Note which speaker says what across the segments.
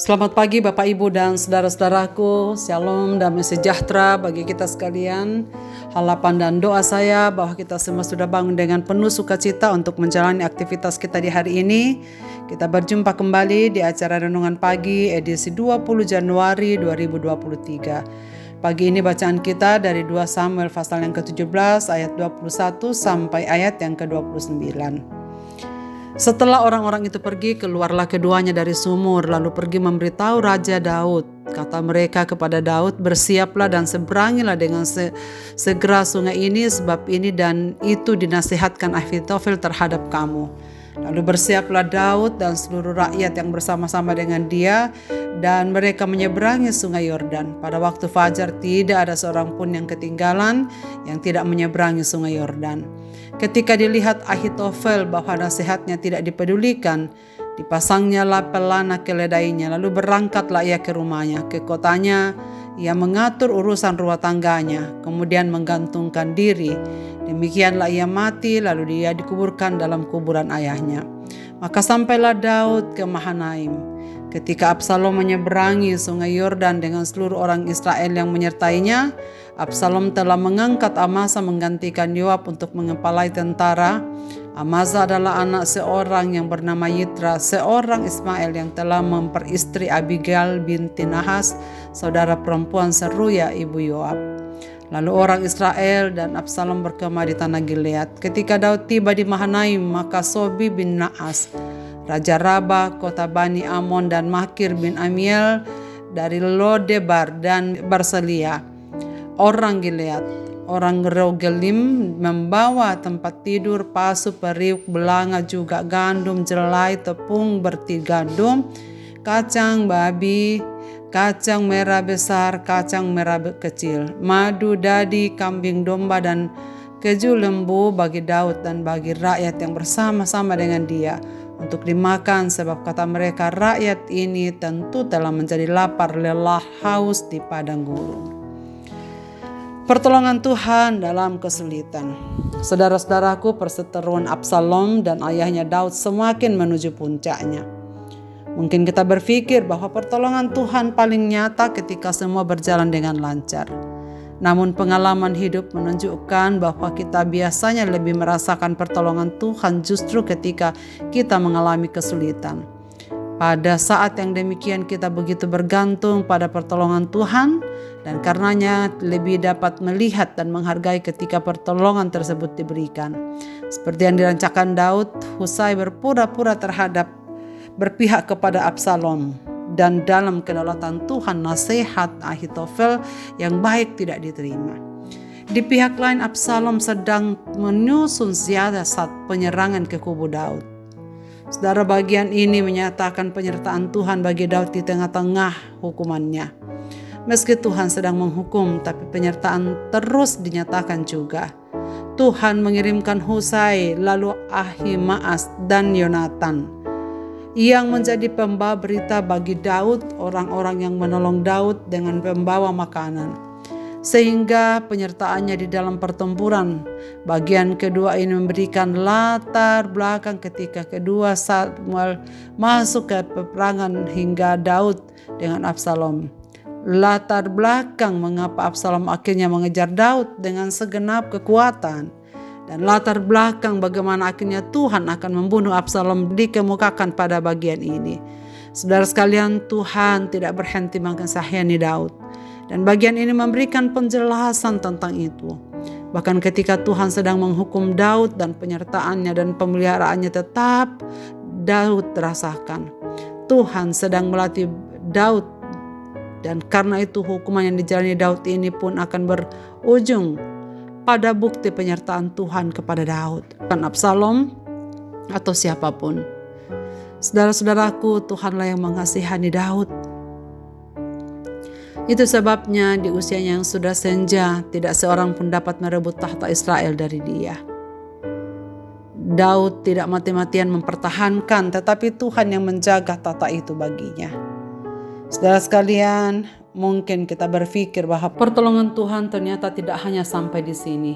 Speaker 1: Selamat pagi Bapak Ibu dan saudara-saudaraku, Shalom, damai sejahtera bagi kita sekalian. Harapan dan doa saya bahwa kita semua sudah bangun dengan penuh sukacita untuk menjalani aktivitas kita di hari ini. Kita berjumpa kembali di acara Renungan Pagi edisi 20 Januari 2023. Pagi ini bacaan kita dari 2 Samuel pasal yang ke-17 ayat 21 sampai ayat yang ke-29. Setelah orang-orang itu pergi, keluarlah keduanya dari sumur, lalu pergi memberitahu Raja Daud. Kata mereka kepada Daud, bersiaplah dan seberangilah dengan segera sungai ini, sebab ini dan itu dinasihatkan Ahitofel terhadap kamu. Lalu bersiaplah Daud dan seluruh rakyat yang bersama-sama dengan dia, dan mereka menyeberangi sungai Yordan. Pada waktu fajar tidak ada seorang pun yang ketinggalan yang tidak menyeberangi sungai Yordan. Ketika dilihat Ahitofel bahwa nasihatnya tidak dipedulikan, dipasangnya pelana keledainya, lalu berangkatlah ia ke rumahnya, ke kotanya. Ia mengatur urusan rumah tangganya, kemudian menggantungkan diri. Demikianlah ia mati, lalu dia dikuburkan dalam kuburan ayahnya. Maka sampailah Daud ke Mahanaim. Ketika Absalom menyeberangi sungai Yordan dengan seluruh orang Israel yang menyertainya, Absalom telah mengangkat Amasa menggantikan Yoab untuk mengepalai tentara. Amasa adalah anak seorang yang bernama Yitra, seorang Ismail yang telah memperistri Abigail binti Nahas, saudara perempuan Seruya ibu Yoab. Lalu orang Israel dan Absalom berkemah di tanah Gilead. Ketika Daud tiba di Mahanaim, maka Sobi bin Naas, Raja Rabah, kota Bani Amon, dan Makir bin Amiel dari Lodebar dan Barselia, orang Gilead, orang Rogelim, membawa tempat tidur, pasu, periuk, belanga, juga gandum, jelai, tepung, berti gandum, kacang babi, kacang merah besar, kacang merah kecil, madu, dadi, kambing domba, dan keju lembu bagi Daud dan bagi rakyat yang bersama-sama dengan dia untuk dimakan, sebab kata mereka, rakyat ini tentu telah menjadi lapar, lelah, haus di padang gurun. Pertolongan Tuhan dalam kesulitan. Saudara-saudaraku, perseteruan Absalom dan ayahnya Daud semakin menuju puncaknya. Mungkin kita berpikir bahwa pertolongan Tuhan paling nyata ketika semua berjalan dengan lancar. Namun pengalaman hidup menunjukkan bahwa kita biasanya lebih merasakan pertolongan Tuhan justru ketika kita mengalami kesulitan. Pada saat yang demikian kita begitu bergantung pada pertolongan Tuhan, dan karenanya lebih dapat melihat dan menghargai ketika pertolongan tersebut diberikan. Seperti yang dirancangkan Daud, Husai berpura-pura berpihak kepada Absalom, dan dalam kedaulatan Tuhan nasihat Ahitofel yang baik tidak diterima. Di pihak lain Absalom sedang menyusun siasat penyerangan ke kubu Daud. Saudara, bagian ini menyatakan penyertaan Tuhan bagi Daud di tengah-tengah hukumannya. Meski Tuhan sedang menghukum, tapi penyertaan terus dinyatakan juga. Tuhan mengirimkan Husai, lalu Ahimaas dan Yonatan yang menjadi pembawa berita bagi Daud, orang-orang yang menolong Daud dengan pembawa makanan. Sehingga penyertaannya di dalam pertempuran bagian kedua ini memberikan latar belakang ketika kedua Samuel masuk ke peperangan hingga Daud dengan Absalom. Latar belakang mengapa Absalom akhirnya mengejar Daud dengan segenap kekuatan, dan latar belakang bagaimana akhirnya Tuhan akan membunuh Absalom dikemukakan pada bagian ini. Saudara sekalian, Tuhan tidak berhenti mengasihani Daud, dan bagian ini memberikan penjelasan tentang itu. Bahkan ketika Tuhan sedang menghukum Daud dan penyertaannya dan pemeliharaannya, tetap Daud rasakan Tuhan sedang melatih Daud, dan karena itu hukuman yang dijalani Daud ini pun akan berujung pada bukti penyertaan Tuhan kepada Daud, bukan Absalom atau siapapun. Saudara-saudaraku, Tuhanlah yang mengasihani Daud. Itu sebabnya di usianya yang sudah senja, tidak seorang pun dapat merebut tahta Israel dari dia. Daud tidak mati-matian mempertahankan, tetapi Tuhan yang menjaga tahta itu baginya. Saudara sekalian, mungkin kita berpikir bahwa pertolongan Tuhan ternyata tidak hanya sampai di sini.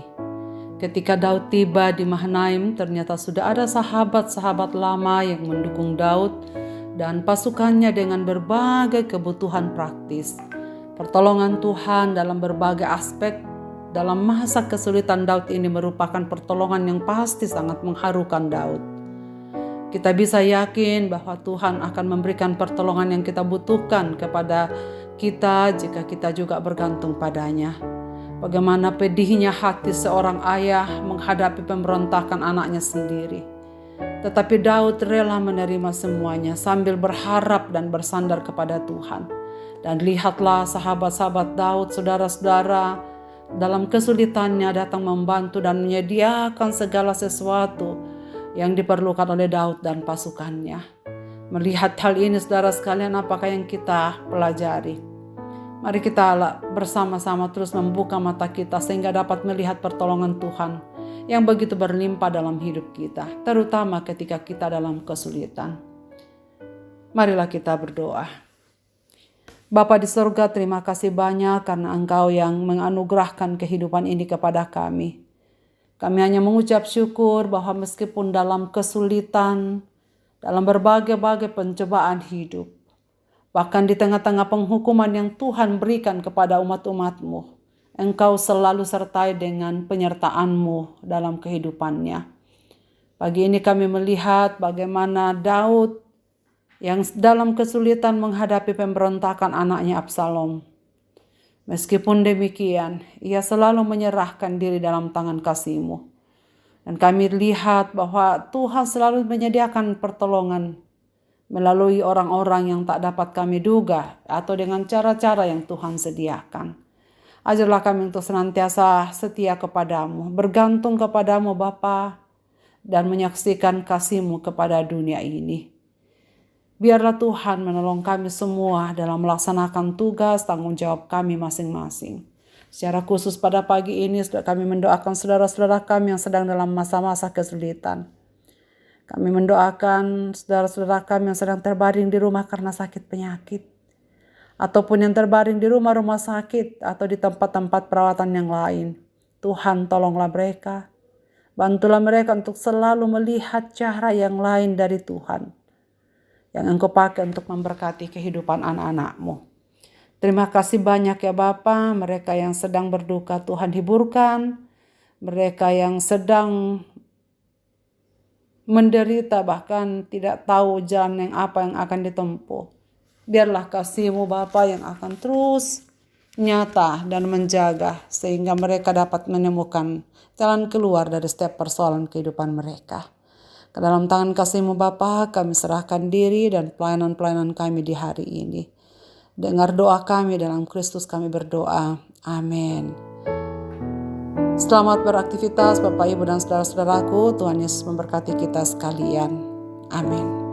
Speaker 1: Ketika Daud tiba di Mahanaim, ternyata sudah ada sahabat-sahabat lama yang mendukung Daud dan pasukannya dengan berbagai kebutuhan praktis. Pertolongan Tuhan dalam berbagai aspek dalam masa kesulitan Daud ini merupakan pertolongan yang pasti sangat mengharukan Daud. Kita bisa yakin bahwa Tuhan akan memberikan pertolongan yang kita butuhkan kepada kita jika kita juga bergantung padanya. Bagaimana pedihnya hati seorang ayah menghadapi pemberontakan anaknya sendiri. Tetapi Daud rela menerima semuanya sambil berharap dan bersandar kepada Tuhan. Dan lihatlah sahabat-sahabat Daud, saudara-saudara, dalam kesulitannya datang membantu dan menyediakan segala sesuatu yang diperlukan oleh Daud dan pasukannya. Melihat hal ini, saudara sekalian, apakah yang kita pelajari? Mari kita bersama-sama terus membuka mata kita sehingga dapat melihat pertolongan Tuhan yang begitu berlimpah dalam hidup kita, terutama ketika kita dalam kesulitan. Marilah kita berdoa. Bapa di surga, terima kasih banyak karena Engkau yang menganugerahkan kehidupan ini kepada kami. Kami hanya mengucap syukur bahwa meskipun dalam kesulitan, dalam berbagai-bagai pencobaan hidup, bahkan di tengah-tengah penghukuman yang Tuhan berikan kepada umat-umat-Mu, Engkau selalu sertai dengan penyertaan-Mu dalam kehidupannya. Pagi ini kami melihat bagaimana Daud yang dalam kesulitan menghadapi pemberontakan anaknya Absalom. Meskipun demikian, ia selalu menyerahkan diri dalam tangan kasih-Mu. Dan kami lihat bahwa Tuhan selalu menyediakan pertolongan melalui orang-orang yang tak dapat kami duga atau dengan cara-cara yang Tuhan sediakan. Ajarlah kami untuk senantiasa setia kepadamu, bergantung kepadamu Bapa, dan menyaksikan kasih-Mu kepada dunia ini. Biarlah Tuhan menolong kami semua dalam melaksanakan tugas tanggung jawab kami masing-masing. Secara khusus pada pagi ini kami mendoakan saudara-saudara kami yang sedang dalam masa-masa kesulitan. Kami mendoakan saudara-saudara kami yang sedang terbaring di rumah karena sakit penyakit, ataupun yang terbaring di rumah-rumah sakit atau di tempat-tempat perawatan yang lain. Tuhan, tolonglah mereka. Bantulah mereka untuk selalu melihat cara yang lain dari Tuhan yang Engkau pakai untuk memberkati kehidupan anak-anak-Mu. Terima kasih banyak ya Bapa, mereka yang sedang berduka Tuhan hiburkan, mereka yang sedang menderita bahkan tidak tahu jalan yang apa yang akan ditempuh. Biarlah kasih-Mu Bapa yang akan terus nyata dan menjaga sehingga mereka dapat menemukan jalan keluar dari setiap persoalan kehidupan mereka. Ke dalam tangan kasih-Mu Bapa, kami serahkan diri dan pelayanan-pelayanan kami di hari ini. Dengar doa kami dalam Kristus kami berdoa. Amin. Selamat beraktivitas Bapak, Ibu, dan saudara-saudaraku. Tuhan Yesus memberkati kita sekalian. Amin.